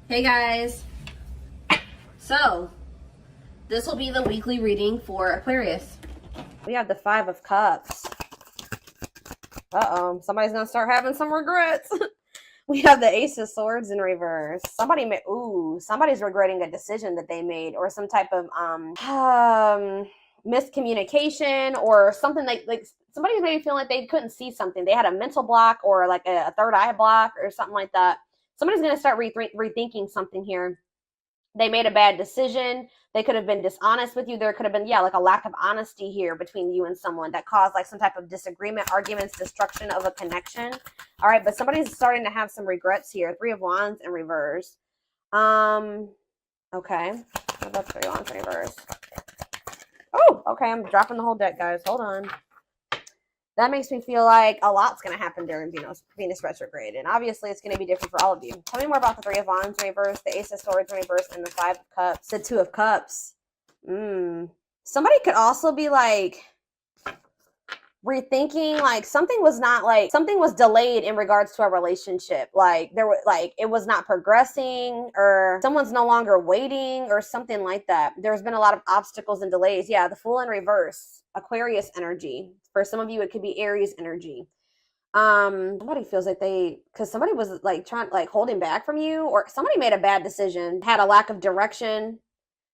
Hey guys, so this will be the weekly reading for Aquarius. We have the Five of Cups. Uh-oh, somebody's gonna start having some regrets. We have the Ace of Swords in reverse. Somebody's regretting a decision that they made, or some type of miscommunication, or something like somebody's maybe feeling like they couldn't see something. They had a mental block, or like a third eye block, or something like that. Somebody's gonna start rethinking something here. They made a bad decision. They could have been dishonest with you. There could have been, like a lack of honesty here between you and someone that caused like some type of disagreement, arguments, destruction of a connection. All right, but somebody's starting to have some regrets here. Three of Wands in reverse. Okay. What about Three of Wands in reverse? Oh, okay. I'm dropping the whole deck, guys. Hold on. That makes me feel like a lot's going to happen during Venus retrograde. And obviously, it's going to be different for all of you. Tell me more about the Three of Wands in reverse, the Ace of Swords in reverse, and the Five of Cups, the Two of Cups. Somebody could also be like rethinking, like something was delayed in regards to a relationship. Like it was not progressing, or someone's no longer waiting, or something like that. There's been a lot of obstacles and delays. Yeah, the Fool in reverse, Aquarius energy. For some of you, it could be Aries energy. Somebody feels like because somebody was like holding back from you, or somebody made a bad decision, had a lack of direction.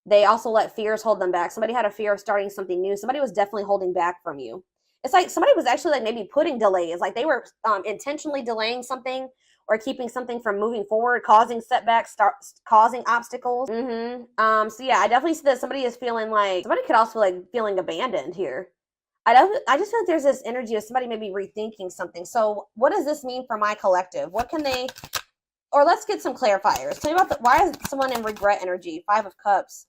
They also let fears hold them back. Somebody had a fear of starting something new. Somebody was definitely holding back from you. It's like somebody was actually like maybe putting delays, like they were intentionally delaying something or keeping something from moving forward, causing setbacks, causing obstacles. So yeah, I definitely see that somebody is feeling like, somebody could also like feeling abandoned here. I just feel like there's this energy of somebody maybe rethinking something. So what does this mean for my collective? What can they, or let's get some clarifiers. Tell me about why is someone in regret energy? Five of Cups.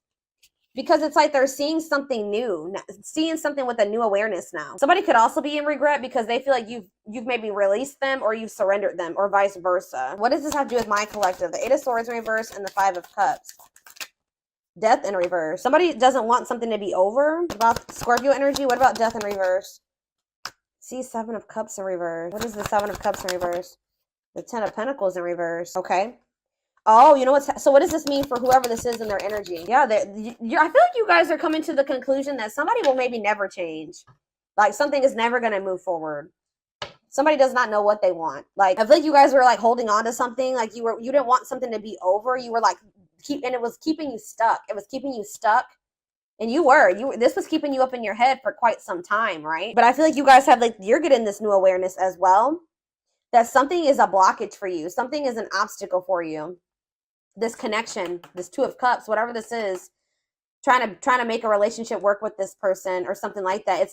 Because it's like they're seeing something new, seeing something with a new awareness now. Somebody could also be in regret because they feel like you've maybe released them, or you've surrendered them, or vice versa. What does this have to do with my collective? The Eight of Swords in reverse and the Five of Cups. Death in reverse. Somebody doesn't want something to be over. What about Scorpio energy? What about death in reverse? See, Seven of Cups in reverse. What is the Seven of Cups in reverse? The Ten of Pentacles in reverse. Okay. Oh, you know what's, so what does this mean for whoever this is in their energy? Yeah, I feel like you guys are coming to the conclusion that somebody will maybe never change. Like something is never going to move forward. Somebody does not know what they want. Like, I feel like you guys were like holding on to something. Like you didn't want something to be over. You were like, and it was keeping you stuck. It was keeping you stuck. And this was keeping you up in your head for quite some time, right? But I feel like you guys have you're getting this new awareness as well, that something is a blockage for you. Something is an obstacle for you. This connection, this Two of Cups, whatever this is, trying to make a relationship work with this person or something like that. It's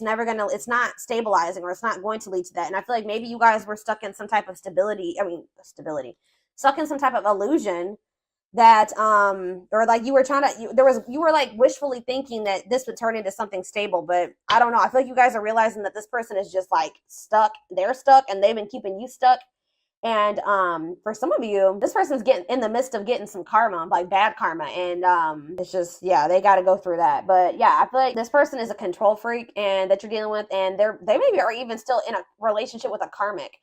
not stabilizing, or it's not going to lead to that. And I feel like maybe you guys were stuck in some type of stuck in some type of illusion that, or like you were like wishfully thinking that this would turn into something stable. But I don't know. I feel like you guys are realizing that this person is just like stuck. They're stuck, and they've been keeping you stuck. And for some of you, this person's getting in the midst of getting some karma, like bad karma. And it's just, yeah, they got to go through that. But yeah, I feel like this person is a control freak and that you're dealing with, and they maybe are even still in a relationship with a karmic.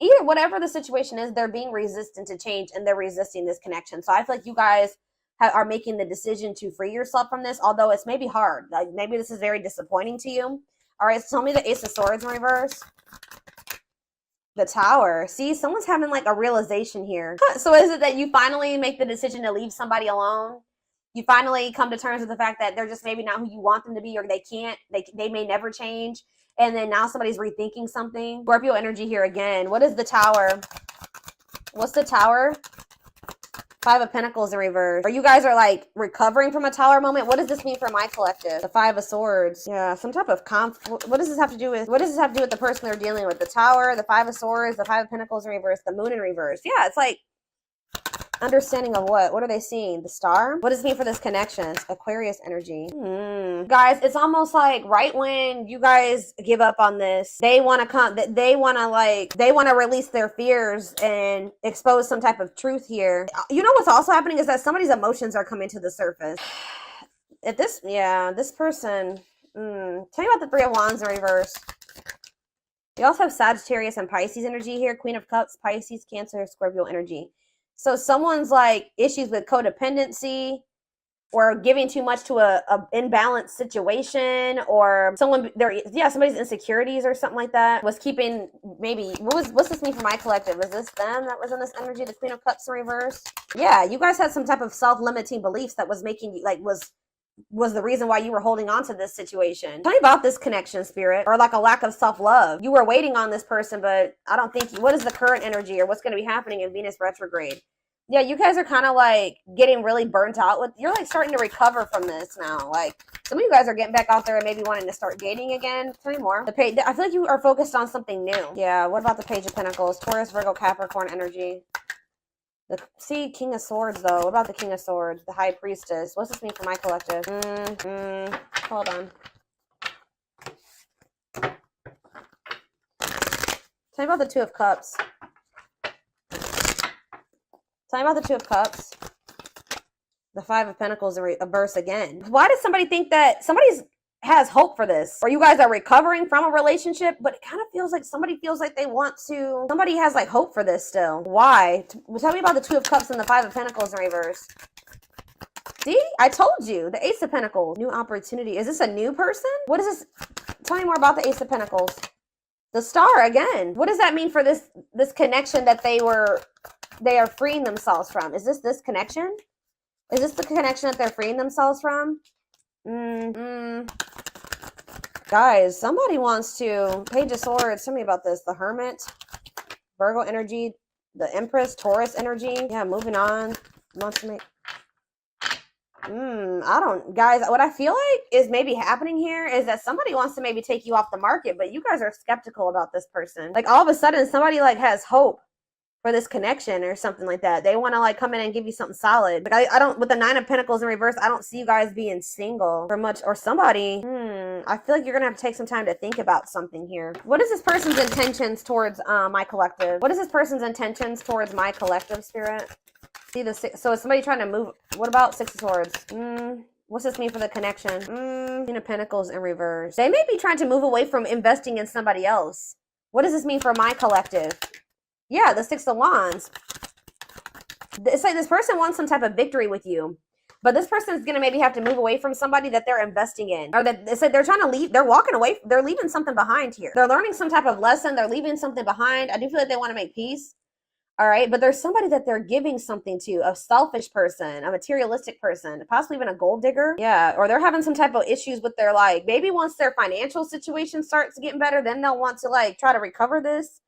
Either whatever the situation is, they're being resistant to change, and they're resisting this connection. So I feel like you guys are making the decision to free yourself from this, although it's maybe hard. Like maybe this is very disappointing to you. All right, so tell me the Ace of Swords in reverse. The Tower. See, someone's having like a realization here. So is it that you finally make the decision to leave somebody alone? You finally come to terms with the fact that they're just maybe not who you want them to be, or they may never change. And then now somebody's rethinking something. Scorpio energy here again. What is the Tower? What's the Tower? Five of Pentacles in reverse. Or you guys are like recovering from a Tower moment. What does this mean for my collective? The Five of Swords. Yeah, some type of conflict. What does this have to do with the person they're dealing with? The Tower, the Five of Swords, the Five of Pentacles in reverse, the Moon in reverse. Yeah, it's like understanding of what? What are they seeing? The Star? What does it mean for this connection? Aquarius energy. Guys, it's almost like right when you guys give up on this, they want to release their fears and expose some type of truth here. You know what's also happening is that somebody's emotions are coming to the surface. This person, tell me about the Three of Wands in reverse. You also have Sagittarius and Pisces energy here. Queen of Cups, Pisces, Cancer, Scorpio energy. So someone's like issues with codependency, or giving too much to a imbalanced situation, or somebody's insecurities or something like that was keeping, maybe, what's this mean for my collective? Is this them that was in this energy, the Queen of Cups in reverse? Yeah, you guys had some type of self-limiting beliefs that was making you, like, was the reason why you were holding on to this situation. Tell me about this connection, spirit, or like a lack of self-love. You were waiting on this person, but I don't think, what is the current energy or what's going to be happening in Venus retrograde? Yeah, you guys are kind of like getting really burnt out with, you're like starting to recover from this now. Like some of you guys are getting back out there and maybe wanting to start dating again. Tell me more. The page, I feel like you are focused on something new. Yeah, what about the Page of Pentacles? Taurus, Virgo, Capricorn energy. See, King of Swords though. What about the King of Swords? The High Priestess. What's this mean for my collective? Hold on. Tell me about the Two of Cups. Tell me about the Two of Cups. The Five of Pentacles in reverse again. Why does somebody think that somebody's has hope for this? Or you guys are recovering from a relationship, but it kind of feels like somebody feels like they want to, somebody has like hope for this still. Why? Tell me about the Two of Cups and the Five of Pentacles in reverse. See? I told you. The Ace of Pentacles. New opportunity. Is this a new person? What is this? Tell me more about the Ace of Pentacles. The Star again. What does that mean for this connection that they are freeing themselves from? Is this connection? Is this the connection that they're freeing themselves from? Guys, somebody wants to, Page of Swords, tell me about this. The Hermit, Virgo energy, the Empress, Taurus energy. Yeah, moving on. Wants to make, guys, what I feel like is maybe happening here is that somebody wants to maybe take you off the market, but you guys are skeptical about this person. Like all of a sudden somebody like has hope for this connection or something like that. They want to like come in and give you something solid. Like I don't, with the Nine of Pentacles in reverse, I don't see you guys being single for much, or somebody. I feel like you're gonna have to take some time to think about something here. What is this person's intentions towards my collective? What is this person's intentions towards my collective, spirit? See the six, so is somebody trying to move? What about Six of Swords? What's this mean for the connection? Queen of Pentacles in reverse. They may be trying to move away from investing in somebody else. What does this mean for my collective? Yeah, the Six of Wands. It's like this person wants some type of victory with you, but this person is going to maybe have to move away from somebody that they're investing in, or that it's like they're trying to leave. They're walking away. They're leaving something behind here. They're learning some type of lesson. They're leaving something behind. I do feel like they want to make peace. All right. But there's somebody that they're giving something to, a selfish person, a materialistic person, possibly even a gold digger. Yeah. Or they're having some type of issues with their, like, maybe once their financial situation starts getting better, then they'll want to like try to recover this.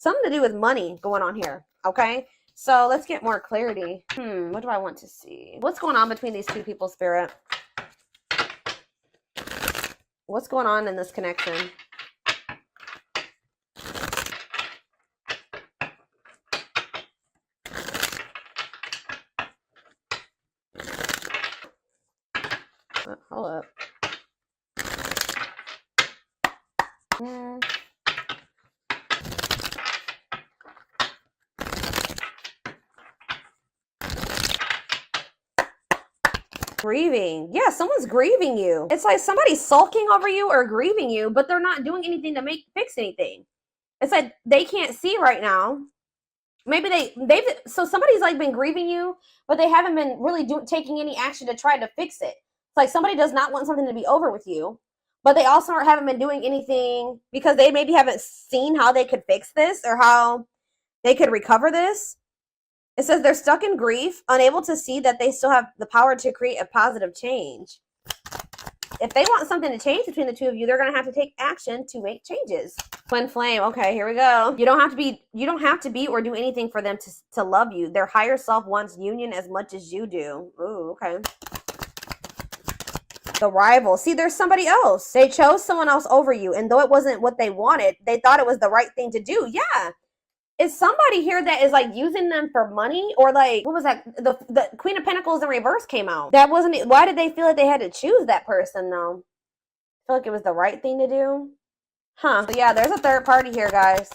Something to do with money going on here, okay? So let's get more clarity. What do I want to see? What's going on between these two people, spirit? What's going on in this connection? Hold up. Grieving. Yeah, someone's grieving you. It's like somebody's sulking over you or grieving you, but they're not doing anything to fix anything. It's like they can't see right now. Maybe so somebody's like been grieving you, but they haven't been really taking any action to try to fix it. It's like somebody does not want something to be over with you, but they also haven't been doing anything because they maybe haven't seen how they could fix this or how they could recover this. It says they're stuck in grief, unable to see that they still have the power to create a positive change. If they want something to change between the two of you, they're going to have to take action to make changes. Twin flame. Okay, here we go. You don't have to be or do anything for them to love you. Their higher self wants union as much as you do. Ooh, okay. The rival. See, there's somebody else. They chose someone else over you, and though it wasn't what they wanted, they thought it was the right thing to do. Yeah. Is somebody here that is like using them for money, or like, what was that? The Queen of Pentacles in reverse came out. That wasn't it. Why did they feel like they had to choose that person though? I feel like it was the right thing to do. Huh. So yeah, there's a third party here, guys.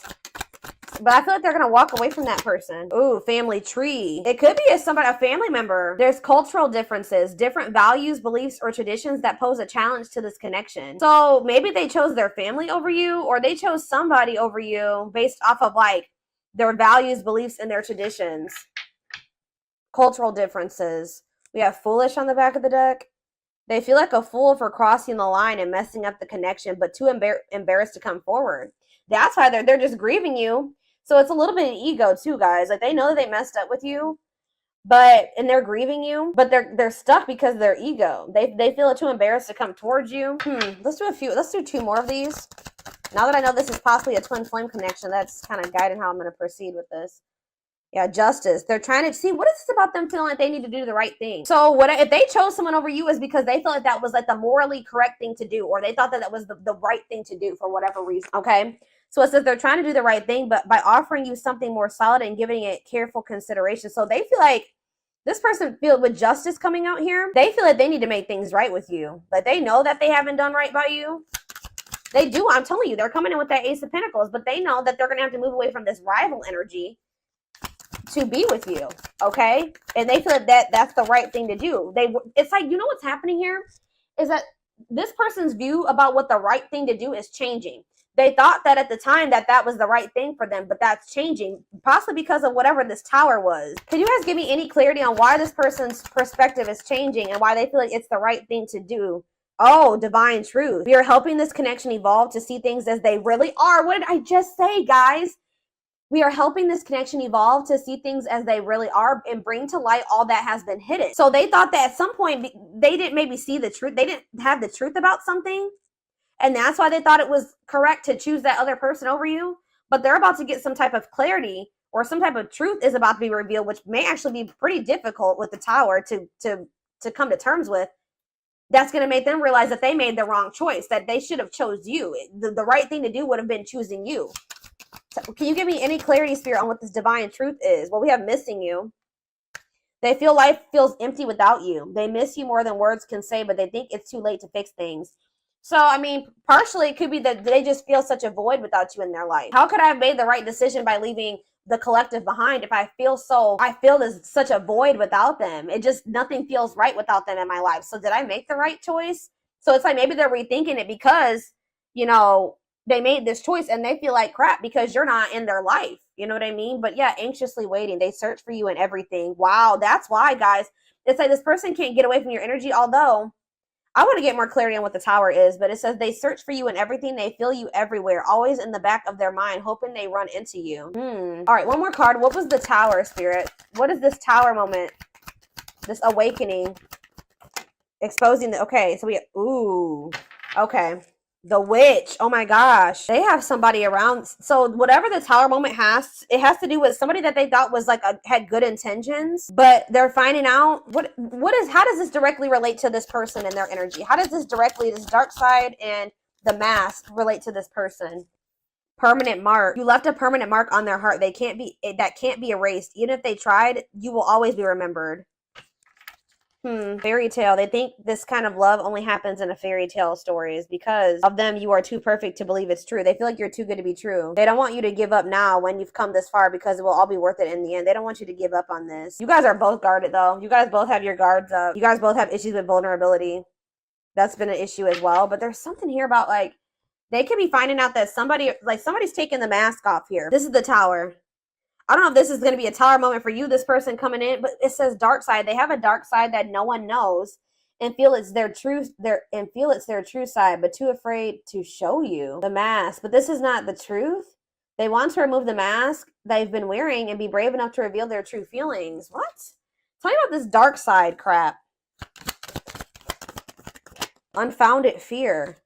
But I feel like they're going to walk away from that person. Ooh, family tree. It could be a family member. There's cultural differences, different values, beliefs, or traditions that pose a challenge to this connection. So maybe they chose their family over you, or they chose somebody over you based off of like their values, beliefs, and their traditions. Cultural differences. We have foolish on the back of the deck. They feel like a fool for crossing the line and messing up the connection, but too embarrassed to come forward. That's why they're just grieving you. So it's a little bit of ego too, guys. Like they know that they messed up with you, and they're grieving you, but they're stuck because of their ego. They feel too embarrassed to come towards you. Let's do 2 more of these. Now that I know this is possibly a twin flame connection, that's kind of guiding how I'm going to proceed with this. Yeah, justice. They're trying to see, what is this about them feeling like they need to do the right thing? So what if they chose someone over you is because they felt like that was like the morally correct thing to do, or they thought that that was the right thing to do for whatever reason, okay? So it says they're trying to do the right thing, but by offering you something more solid and giving it careful consideration. So they feel like this person feel with justice coming out here, they feel like they need to make things right with you. Like they know that they haven't done right by you. They do. I'm telling you, they're coming in with that Ace of Pentacles, but they know that they're going to have to move away from this rival energy to be with you, okay? And they feel that that's the right thing to do. It's like, you know what's happening here is that this person's view about what the right thing to do is changing. They thought that at the time that was the right thing for them, but that's changing, possibly because of whatever this tower was. Can you guys give me any clarity on why this person's perspective is changing and why they feel like it's the right thing to do? Oh, divine truth. We are helping this connection evolve to see things as they really are. What did I just say, guys? We are helping this connection evolve to see things as they really are and bring to light all that has been hidden. So they thought that at some point they didn't maybe see the truth. They didn't have the truth about something. And that's why they thought it was correct to choose that other person over you. But they're about to get some type of clarity, or some type of truth is about to be revealed, which may actually be pretty difficult with the tower to come to terms with. That's going to make them realize that they made the wrong choice, that they should have chose you. The right thing to do would have been choosing you. So can you give me any clarity, Spirit, on what this divine truth is? Well, we have missing you. They feel life feels empty without you. They miss you more than words can say, but they think it's too late to fix things. So, I mean, partially it could be that they just feel such a void without you in their life. How could I have made the right decision by leaving the collective behind if I feel there's such a void without them? It just, nothing feels right without them in my life. So did I make the right choice? So it's like maybe they're rethinking it because, you know, they made this choice and they feel like crap because you're not in their life. You know what I mean? But yeah, anxiously waiting. They search for you and everything. Wow, that's why, guys. It's like this person can't get away from your energy, although I want to get more clarity on what the tower is, but it says they search for you in everything. They feel you everywhere, always in the back of their mind, hoping they run into you. All right, one more card. What was the tower, Spirit? What is this tower moment? This awakening. Exposing the, okay, so ooh, okay. The witch. Oh my gosh. They have somebody around. So whatever the tower moment has, it has to do with somebody that they thought was like had good intentions, but they're finding out how does this directly relate to this person and their energy? How does this dark side and the mask relate to this person? Permanent mark. You left a permanent mark on their heart. That can't be erased. Even if they tried, you will always be remembered. Fairy tale. They think this kind of love only happens in a fairy tale stories. Because of them, you are too perfect to believe it's true. They feel like you're too good to be true. They don't want you to give up now when you've come this far, because it will all be worth it in the end. They don't want you to give up on this. You guys are both guarded though. You guys both have your guards up. You guys both have issues with vulnerability. That's been an issue as well. But there's something here about like, they could be finding out that somebody's taking the mask off here. This is the tower. I don't know if this is going to be a tower moment for you, this person coming in, but it says dark side. They have a dark side that no one knows and feel it's their true side, but too afraid to show you the mask. But this is not the truth. They want to remove the mask they've been wearing and be brave enough to reveal their true feelings. What? Tell me about this dark side crap. Unfounded fear.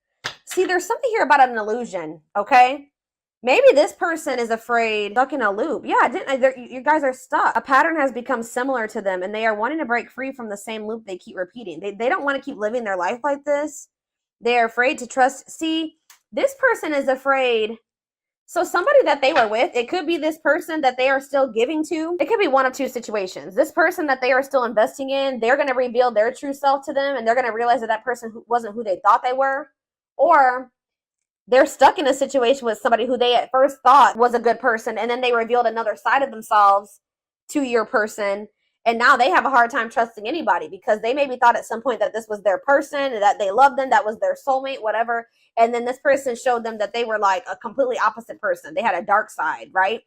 See, there's something here about an illusion, okay? Maybe this person is afraid, stuck in a loop. Yeah, you guys are stuck. A pattern has become similar to them, and they are wanting to break free from the same loop they keep repeating. They don't want to keep living their life like this. They are afraid to trust. See, this person is afraid. So somebody that they were with, it could be this person that they are still giving to. It could be one of two situations. This person that they are still investing in, they're going to reveal their true self to them, and they're going to realize that person wasn't who they thought they were. Or they're stuck in a situation with somebody who they at first thought was a good person, and then they revealed another side of themselves to your person, and now they have a hard time trusting anybody because they maybe thought at some point that this was their person, and that they loved them, that was their soulmate, whatever, and then this person showed them that they were like a completely opposite person. They had a dark side, right?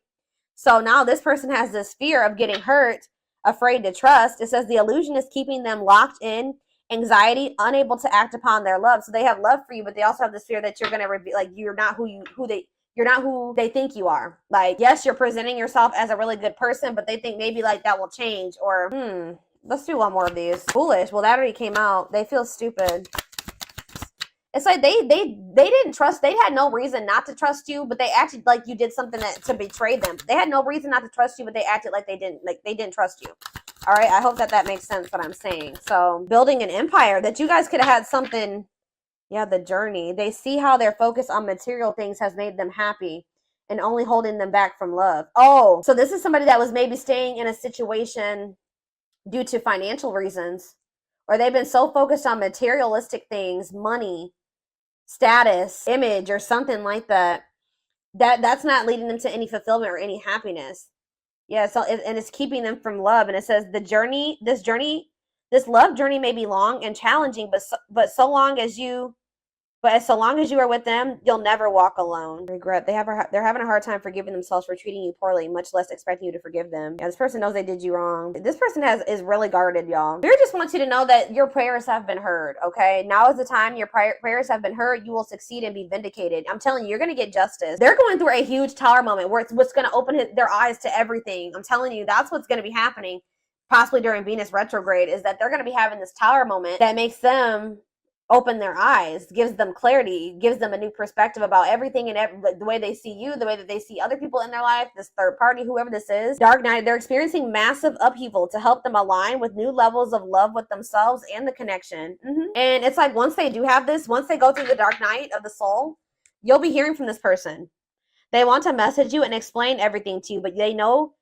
So now this person has this fear of getting hurt, afraid to trust. It says the illusion is keeping them locked in anxiety, unable to act upon their love. So they have love for you, but they also have this fear that you're going to be like, you're not you're not who they think you are. Like, yes, you're presenting yourself as a really good person, but they think maybe like that will change. Or, let's do one more of these. Foolish. Well, that already came out. They feel stupid. It's like they didn't trust. They had no reason not to trust you, but they acted like you did something to betray them. They had no reason not to trust you, but they acted like they didn't trust you. All right. I hope that makes sense what I'm saying. So building an empire, that you guys could have had something. Yeah, the journey. They see how their focus on material things has made them happy and only holding them back from love. Oh, so this is somebody that was maybe staying in a situation due to financial reasons, or they've been so focused on materialistic things, money, status, image, or something like that, that's not leading them to any fulfillment or any happiness. Yeah, so and it's keeping them from love. And it says this love journey may be long and challenging, but so long as you are with them, you'll never walk alone. Regret. They're having a hard time forgiving themselves for treating you poorly, much less expecting you to forgive them. Yeah, this person knows they did you wrong. This person is really guarded, y'all. Spirit just wants you to know that your prayers have been heard, okay? Now is the time your prayers have been heard. You will succeed and be vindicated. I'm telling you, you're going to get justice. They're going through a huge tower moment where it's what's going to open their eyes to everything. I'm telling you, that's what's going to be happening, possibly during Venus retrograde, is that they're going to be having this tower moment that makes them open their eyes, gives them clarity, gives them a new perspective about everything and the way they see you, the way that they see other people in their life, this third party, whoever this is. Dark night, they're experiencing massive upheaval to help them align with new levels of love with themselves and the connection. And it's like, once they do have this, once they go through the dark night of the soul, you'll be hearing from this person. They want to message you and explain everything to you, but they know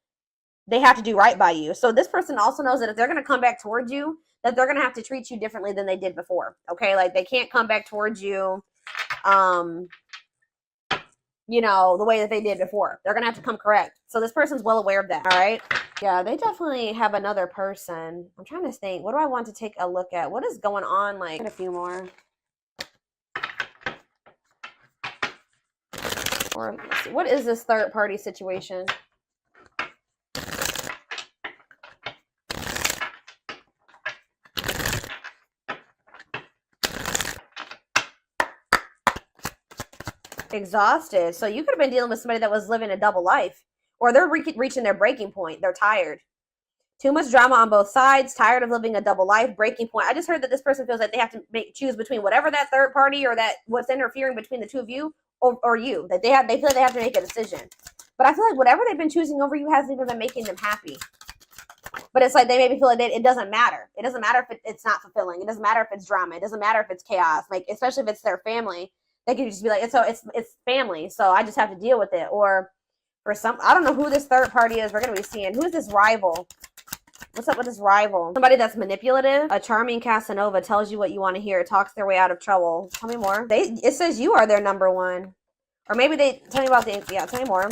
they have to do right by you. So this person also knows that if they're going to come back towards you, that they're going to have to treat you differently than they did before. Okay. Like, they can't come back towards you, the way that they did before. They're going to have to come correct. So this person's well aware of that. All right. Yeah. They definitely have another person. I'm trying to think, what do I want to take a look at? What is going on? Like, a few more. Or let's see, what is this third party situation? Exhausted. So you could have been dealing with somebody that was living a double life, or they're reaching their breaking point. They're tired. Too much drama on both sides, tired of living a double life, breaking point. I just heard that this person feels like they have to choose between whatever that third party or that what's interfering between the two of you or you, that they feel like they have to make a decision. But I feel like whatever they've been choosing over you hasn't even been making them happy. But it's like they maybe feel like it doesn't matter. It doesn't matter if it's not fulfilling. It doesn't matter if it's drama. It doesn't matter if it's chaos. Like, especially if it's their family. They could just be like, it's family, so I just have to deal with it. Or for some, I don't know who this third party is. We're going to be seeing. Who is this rival? What's up with this rival? Somebody that's manipulative. A charming Casanova tells you what you want to hear. Talks their way out of trouble. Tell me more. It says you are their number one. Or maybe tell me about tell me more.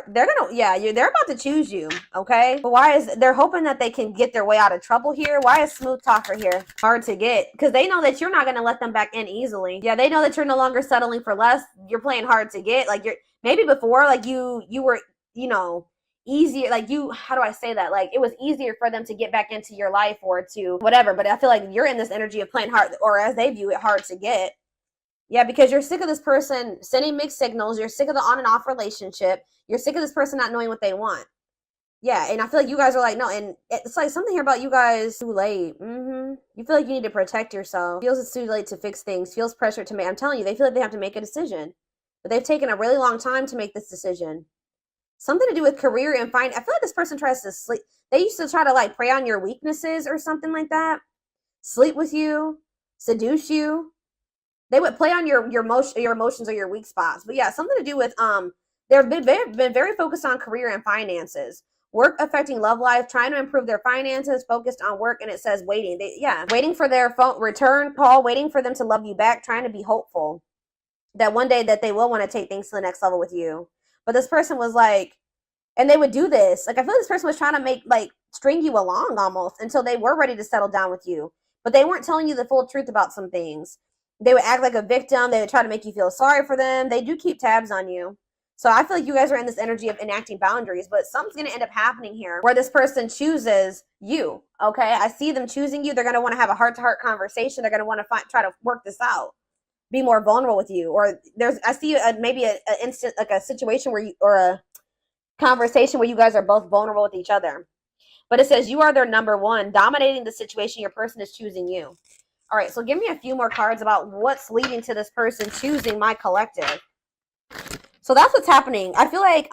They're about to choose you, okay? But they're hoping that they can get their way out of trouble here. Why is smooth talker here hard to get? Because they know that you're not going to let them back in easily. Yeah, they know that you're no longer settling for less. You're playing hard to get. Like, maybe before, like you were, easier. Like, how do I say that? Like, it was easier for them to get back into your life or to whatever. But I feel like you're in this energy of playing hard, or as they view it, hard to get. Yeah, because you're sick of this person sending mixed signals. You're sick of the on and off relationship. You're sick of this person not knowing what they want. Yeah, and I feel like you guys are like, no, and it's like something here about you guys too late. You feel like you need to protect yourself. Feels it's too late to fix things. Feels pressure to make. I'm telling you, they feel like they have to make a decision. But they've taken a really long time to make this decision. Something to do with career and I feel like this person tries to sleep. They used to try to like prey on your weaknesses or something like that. Sleep with you, seduce you. They would play on your emotions or your weak spots. But yeah, something to do with they've been very focused on career and finances. Work affecting love life, trying to improve their finances, focused on work, and it says waiting. Waiting for their phone return call, waiting for them to love you back, trying to be hopeful that one day that they will want to take things to the next level with you. But this person was like, and they would do this. Like, I feel like this person was trying to string you along almost until they were ready to settle down with you. But they weren't telling you the full truth about some things. They would act like a victim. They would try to make you feel sorry for them. They do keep tabs on you. So I feel like you guys are in this energy of enacting boundaries, but something's going to end up happening here where this person chooses you. Okay. I see them choosing you. They're going to want to have a heart-to-heart conversation. They're going to want to try to work this out, be more vulnerable with you. Or I see maybe an instant, like a situation where or a conversation where you guys are both vulnerable with each other. But it says you are their number one, dominating the situation. Your person is choosing you. All right, so give me a few more cards about what's leading to this person choosing my collective. So that's what's happening. I feel like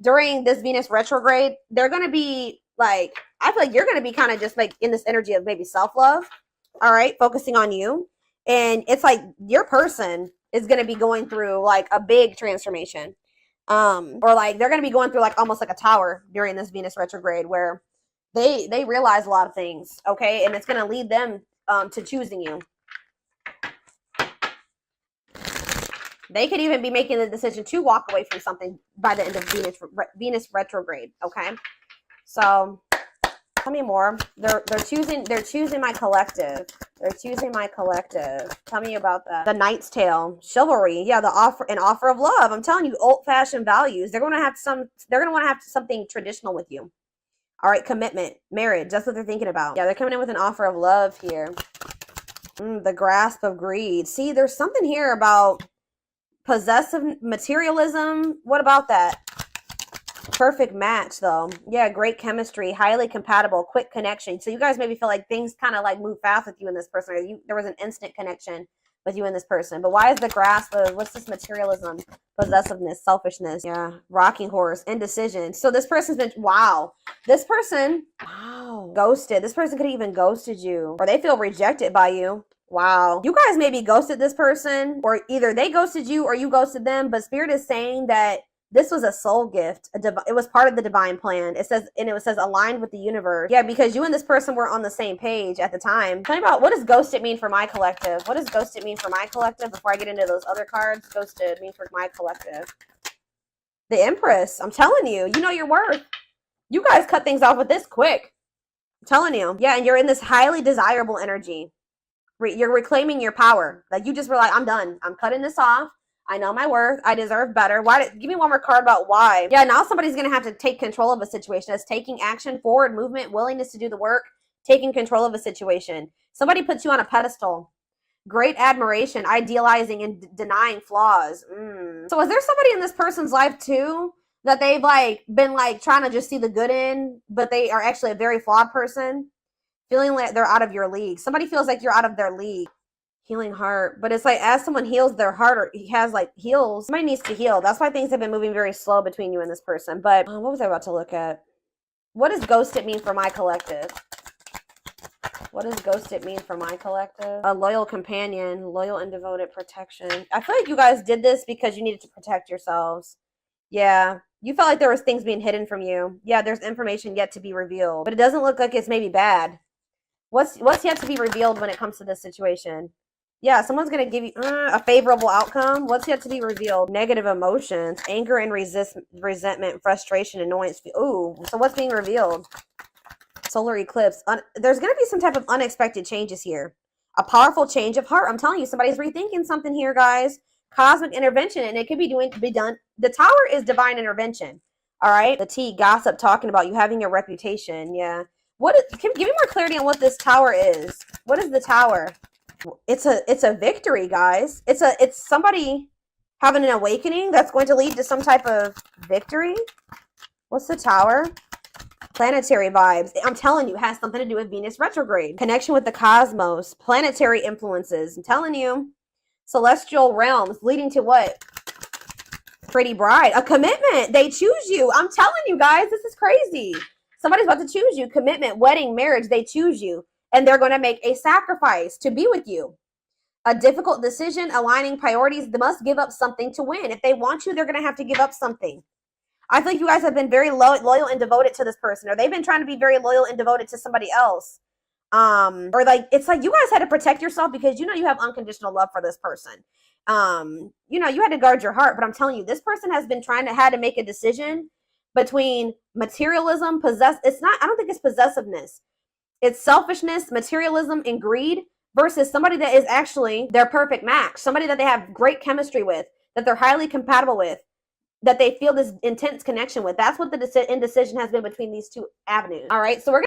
during this Venus retrograde, they're going to be like, I feel like you're going to be kind of just like in this energy of maybe self-love. All right, focusing on you. And it's like your person is going to be going through like a big transformation. Or like they're going to be going through like almost like a tower during this Venus retrograde where they realize a lot of things, okay? And it's going to lead them to choosing you. They could even be making the decision to walk away from something by the end of Venus retrograde, okay? So tell me more. They're choosing my collective. They're choosing my collective. Tell me about that. The Knight's Tale, chivalry. Yeah, an offer of love. I'm telling you, old-fashioned values. They're going to want to have something traditional with you. All right, commitment, marriage. That's what they're thinking about. Yeah, they're coming in with an offer of love here. The grasp of greed. See, there's something here about possessive materialism. What about that? Perfect match, though. Yeah, great chemistry, highly compatible, quick connection. So you guys maybe feel like things kind of like move fast with you and this person. Or there was an instant connection with you and this person. But why is the grasp of, what's this materialism, possessiveness, selfishness? Yeah, rocking horse, indecision. So this person's been, wow. This person, wow, ghosted. This person could have even ghosted you. Or they feel rejected by you. Wow. You guys maybe ghosted this person. Or either they ghosted you or you ghosted them. But Spirit is saying that this was a soul gift. It was part of the divine plan. It says aligned with the universe. Yeah, because you and this person were on the same page at the time. Tell me about, what does ghosted mean for my collective? What does ghosted mean for my collective before I get into those other cards? Ghosted means for my collective. The Empress. I'm telling you, you know your worth. You guys cut things off with this quick. I'm telling you. Yeah, and you're in this highly desirable energy. You're reclaiming your power. Like you just were like, I'm done. I'm cutting this off. I know my worth. I deserve better. Give me one more card about why. Yeah, now somebody's going to have to take control of a situation. It's taking action, forward movement, willingness to do the work, taking control of a situation. Somebody puts you on a pedestal. Great admiration, idealizing and denying flaws. So is there somebody in this person's life too that they've like been like trying to just see the good in, but they are actually a very flawed person? Feeling like they're out of your league. Somebody feels like you're out of their league. Healing heart. But it's like as someone heals their heart or heals, somebody needs to heal. That's why things have been moving very slow between you and this person. But what was I about to look at? What does ghosted mean for my collective? What does ghosted mean for my collective? A loyal companion, loyal and devoted protection. I feel like you guys did this because you needed to protect yourselves. Yeah. You felt like there was things being hidden from you. Yeah, there's information yet to be revealed. But it doesn't look like it's maybe bad. What's yet to be revealed when it comes to this situation? Yeah, someone's going to give you a favorable outcome. What's yet to be revealed? Negative emotions, anger and resentment, frustration, annoyance. Ooh, so what's being revealed? Solar eclipse. There's going to be some type of unexpected changes here. A powerful change of heart. I'm telling you, somebody's rethinking something here, guys. Cosmic intervention, and it could be done. The tower is divine intervention. All right? The T, gossip, talking about you having your reputation. Yeah. Give me more clarity on what this tower is. What is the tower? It's a victory, guys. It's somebody having an awakening that's going to lead to some type of victory. What's the tower? Planetary vibes. I'm telling you, it has something to do with Venus retrograde. Connection with the cosmos. Planetary influences. I'm telling you. Celestial realms leading to what? Pretty bride. A commitment. They choose you. I'm telling you, guys, this is crazy. Somebody's about to choose you. Commitment, wedding, marriage. They choose you. And they're going to make a sacrifice to be with you. A difficult decision, aligning priorities. They must give up something to win. If they want you, they're going to have to give up something. I feel like you guys have been very loyal and devoted to this person. Or they've been trying to be very loyal and devoted to somebody else. Or like, it's like you guys had to protect yourself because you know you have unconditional love for this person. You know, you had to guard your heart. But I'm telling you, this person has been had to make a decision between materialism, I don't think it's possessiveness. It's selfishness, materialism, and greed versus somebody that is actually their perfect match. Somebody that they have great chemistry with, that they're highly compatible with. that they feel this intense connection with. That's what the indecision has been between these two avenues. All right, so we're